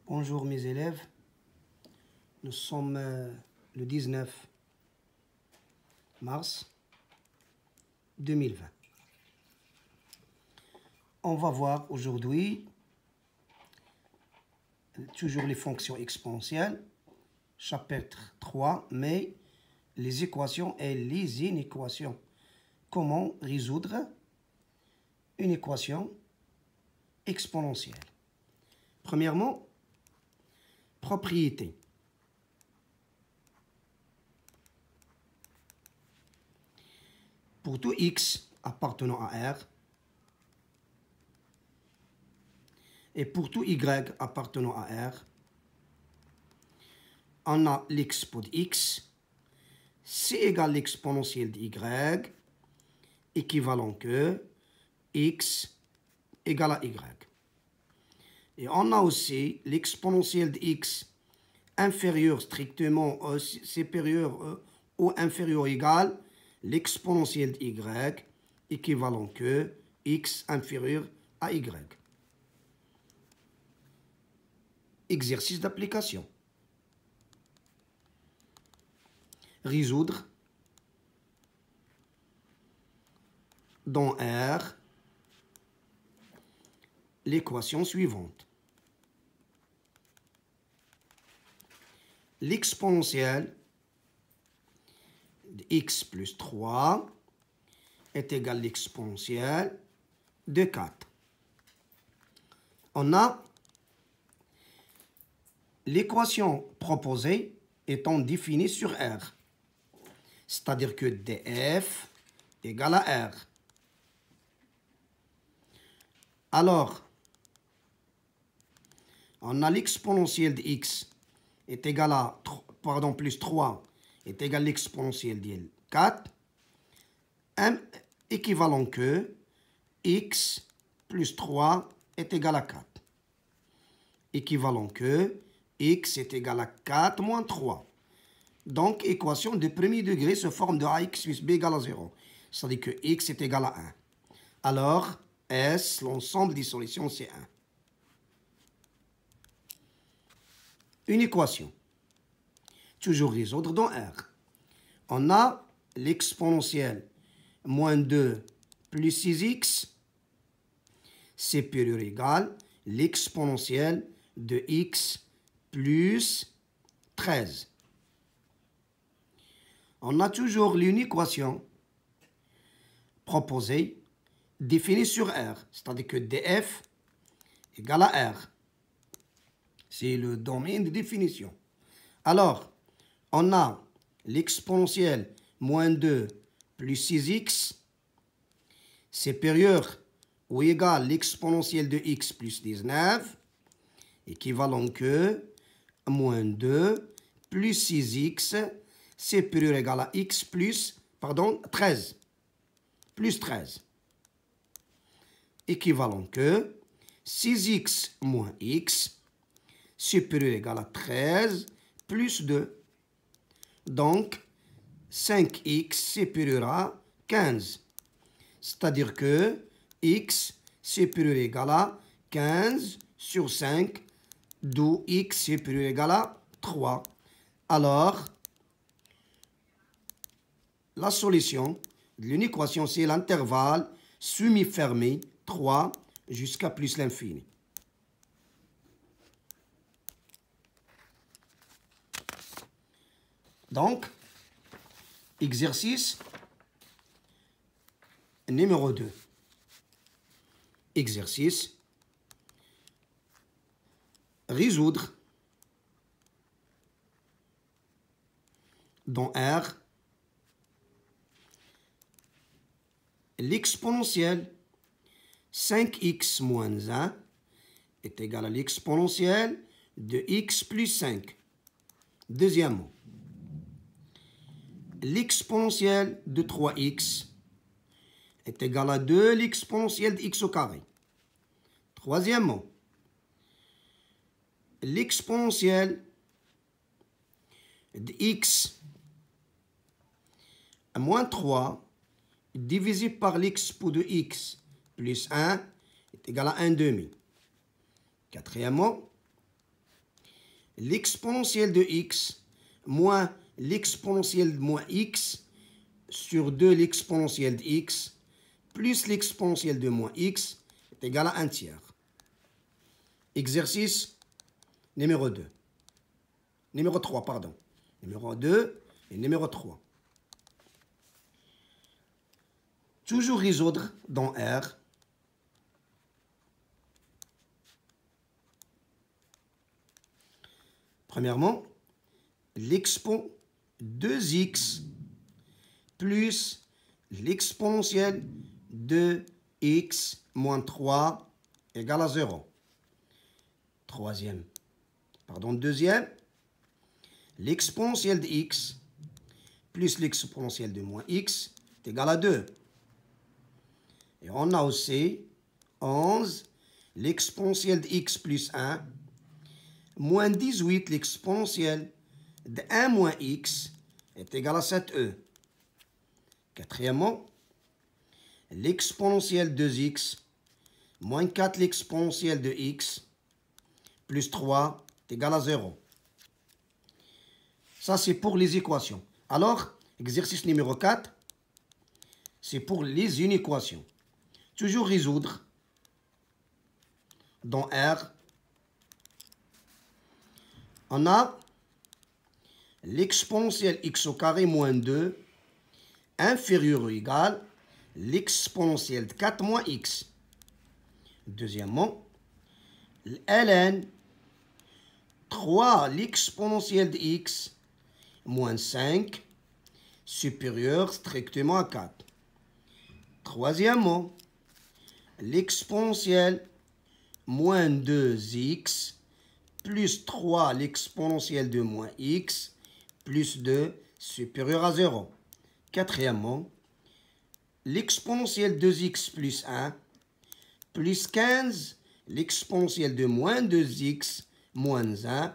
Bonjour mes élèves, nous sommes le 19 mars 2020. On va voir aujourd'hui toujours les fonctions exponentielles, chapitre 3, mais les équations et les inéquations. Comment résoudre une équation exponentielle? Premièrement, propriété. Pour tout x appartenant à R et pour tout y appartenant à R, on a l'expo de x, c'est égal à l'exponentielle de y, équivalent que x égale à y. Et on a aussi l'exponentielle de x inférieure strictement supérieure ou inférieure ou égale l'exponentielle de y équivalent que x inférieur à y. Exercice d'application. Résoudre dans R l'équation suivante. L'exponentielle de x plus 3 est égale à l'exponentielle de 4. On a l'équation proposée étant définie sur R, c'est-à-dire que df égale à R. Alors, on a l'exponentielle de x est égal à, plus 3 est égal à l'exponentielle de 4, équivalent que x plus 3 est égal à 4. Équivalent que x est égal à 4 moins 3. Donc, équation de premier degré se forme de ax plus b égale à 0. C'est-à-dire que x est égal à 1. Alors, S, l'ensemble des solutions, c'est 1. Une équation. Toujours résoudre dans R. On a l'exponentielle moins 2 plus 6x supérieur ou égal l'exponentielle de x plus 13. On a toujours l'une équation proposée définie sur R, c'est-à-dire que df égale à R. C'est le domaine de définition. Alors, on a l'exponentielle moins 2 plus 6x supérieur ou égal à l'exponentielle de x plus 19, équivalent que moins 2 plus 6x supérieur ou égal à x plus, 13, plus 13. Équivalent que 6x moins x supérieur ou égal à 13 plus 2. Donc, 5x supérieur à 15. C'est-à-dire que x supérieur ou égal à 15 sur 5, d'où x supérieur ou égal à 3. Alors, la solution de l'une équation, c'est l'intervalle semi-fermé 3 jusqu'à plus l'infini. Donc, exercice numéro 2. Exercice. Résoudre dans R l'exponentielle 5x moins 1 est égal à l'exponentielle de x plus 5. Deuxièmement, l'exponentielle de 3x est égal à 2 l'exponentielle de x au carré. Troisièmement, l'exponentielle de x à moins 3 divisé par l'expo de x plus 1 est égal à 1 demi. Quatrièmement, l'exponentielle de x moins l'exponentielle de moins x sur 2 l'exponentielle de x plus l'exponentielle de moins x est égal à 1 tiers. Exercice numéro 2. Numéro 3, pardon. Numéro 2 et numéro 3. Toujours résoudre dans R. Premièrement, l'expo 2x plus l'exponentielle de x moins 3 égale à 0. Deuxième, l'exponentielle de x plus l'exponentielle de moins x est égal à 2. Et on a aussi 11, l'exponentielle de x plus 1, moins 18, l'exponentielle de 1 moins x est égal à 7e. Quatrièmement, l'exponentielle de 2x moins 4 l'exponentielle de x plus 3 est égal à 0. Ça, c'est pour les équations. Alors, exercice numéro 4, c'est pour les inéquations. Toujours résoudre dans R. On a l'exponentielle x au carré moins 2 inférieur ou égal l'exponentielle de 4 moins x. Deuxièmement, ln 3 l'exponentielle de x moins 5 supérieur strictement à 4. Troisièmement, l'exponentielle moins 2x plus 3 l'exponentielle de moins x plus 2 supérieur à 0. Quatrièmement, l'exponentielle 2x plus 1 plus 15 l'exponentielle de moins 2x moins 1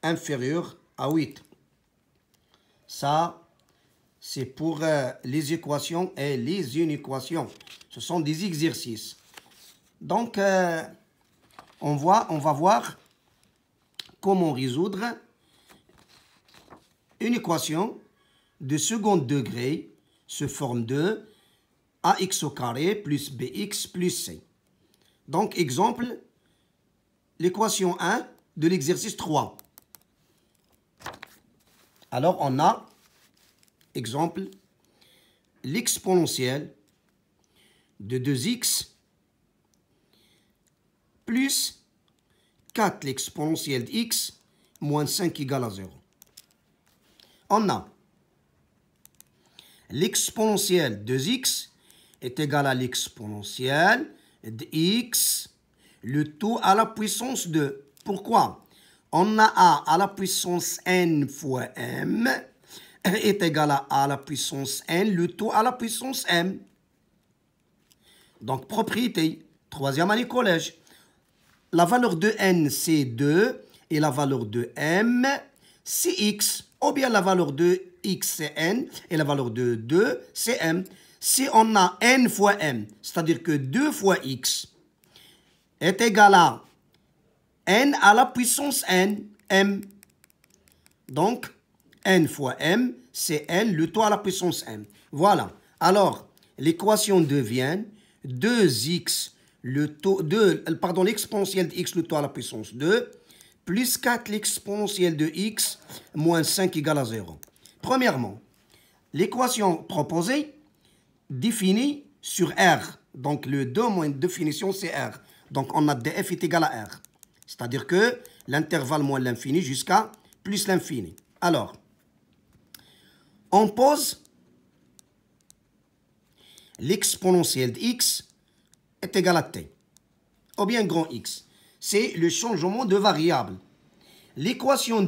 inférieur à 8. Ça, c'est pour les équations et les inéquations. Ce sont des exercices. Donc, on va voir comment résoudre une équation de second degré sous forme de ax au carré plus bx plus c. Donc, exemple, l'équation 1 de l'exercice 3. Alors, on a, exemple, l'exponentielle de 2x plus 4 l'exponentielle de x moins 5 égale à 0. On a l'exponentielle de 2x est égale à l'exponentielle de x, le tout à la puissance 2. Pourquoi? On a a à la puissance n fois m est égal à a à la puissance n, le tout à la puissance m. Donc, propriété, troisième année collège. La valeur de n, c'est 2, et la valeur de m, c'est x. Ou bien la valeur de x, c'est n, et la valeur de 2, c'est m. Si on a n fois m, c'est-à-dire que 2 fois x est égal à n à la puissance n, m. Donc, n fois m, c'est n, le tout à la puissance m. Voilà. Alors, l'équation devient 2x, l'exponentielle de x, le tout à la puissance 2, plus 4 l'exponentielle de x, moins 5 égale à 0. Premièrement, l'équation proposée définie sur R. Donc, le 2 moins définition, c'est R. Donc, on a df est égal à R. C'est-à-dire que l'intervalle moins l'infini jusqu'à plus l'infini. Alors, on pose l'exponentielle de x est égal à t, ou bien grand X. C'est le changement de variable. L'équation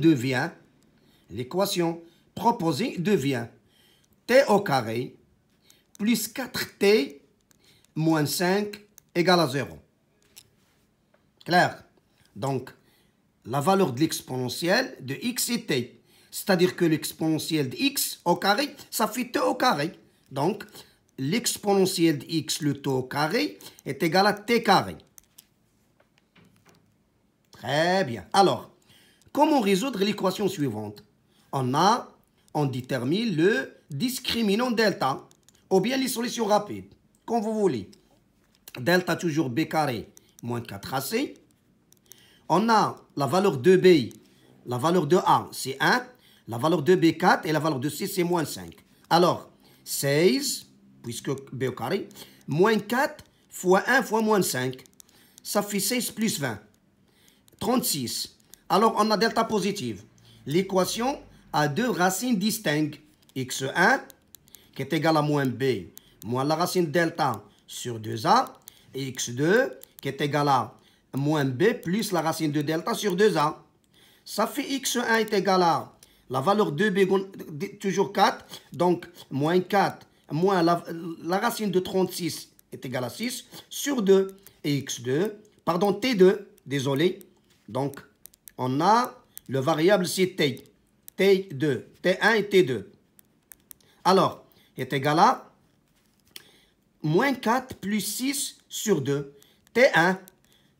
proposée devient t au carré plus 4t moins 5 égale à 0. Clair? Donc, la valeur de l'exponentielle de x est t. C'est-à-dire que l'exponentielle de x au carré, ça fait t au carré. Donc, l'exponentielle de x, le t au carré, est égal à t carré. Très bien. Alors, comment résoudre l'équation suivante? On détermine le discriminant delta, ou bien les solutions rapides, comme vous voulez. Delta toujours b carré moins 4ac. On a la valeur de b, la valeur de a, c'est 1. La valeur de b, 4. Et la valeur de c, c'est moins 5. Alors, 16, puisque b au carré, moins 4 fois 1 fois moins 5. Ça fait 16 plus 20. 36. Alors, on a delta positive. L'équation a deux racines distinctes. x1, qui est égal à moins b, moins la racine delta sur 2a. Et x2, qui est égal à moins b plus la racine de delta sur 2a. Ça fait x1 est égal à la valeur de b, toujours 4. Donc, moins 4, moins la racine de 36 est égal à 6 sur 2. Et x2, pardon, t2, désolé. Donc, on a le variable, c'est t. T2, T1 et T2. Alors, est égal à moins 4 plus 6 sur 2. T1,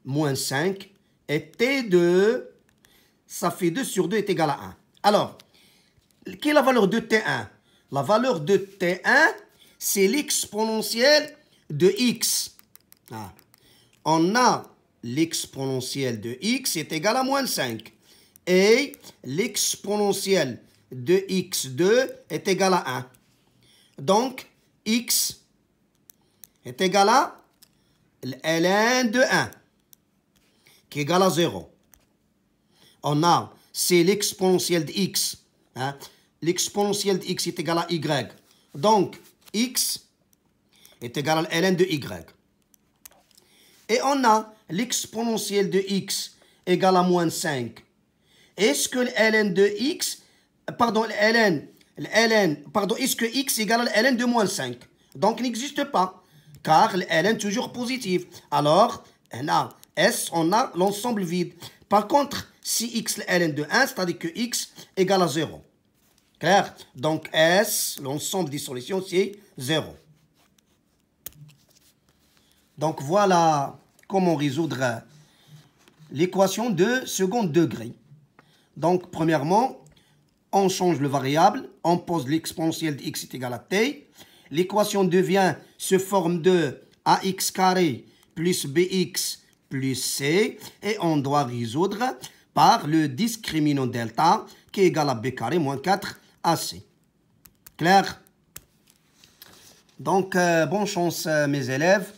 moins 5. Et T2, ça fait 2 sur 2 est égal à 1. Alors, quelle est la valeur de T1? La valeur de T1, c'est l'exponentielle de x. Ah. On a l'exponentielle de x est égal à moins 5. Et l'exponentielle de x2 est égal à 1. Donc, x est égal à ln de 1, qui est égal à 0. On a, c'est l'exponentielle de x. Hein? L'exponentielle de x est égal à y. Donc, x est égal à ln de y. Et on a l'exponentielle de x égale à moins 5. Est-ce que ln de x, pardon, est-ce que x égale à ln de moins 5? Donc, il n'existe pas, car ln est toujours positive. Alors, on a l'ensemble vide. Par contre, si x ln de 1, c'est-à-dire que x égale à 0. Clair? Donc, S, l'ensemble des solutions, c'est 0. Donc, voilà comment résoudre l'équation de second degré. Donc, premièrement, on change le variable, on pose l'exponentielle de x est égal à t. L'équation devient se forme de ax carré plus bx plus c. Et on doit résoudre par le discriminant delta qui est égal à b carré moins 4ac. Clair? Donc, bonne chance mes élèves.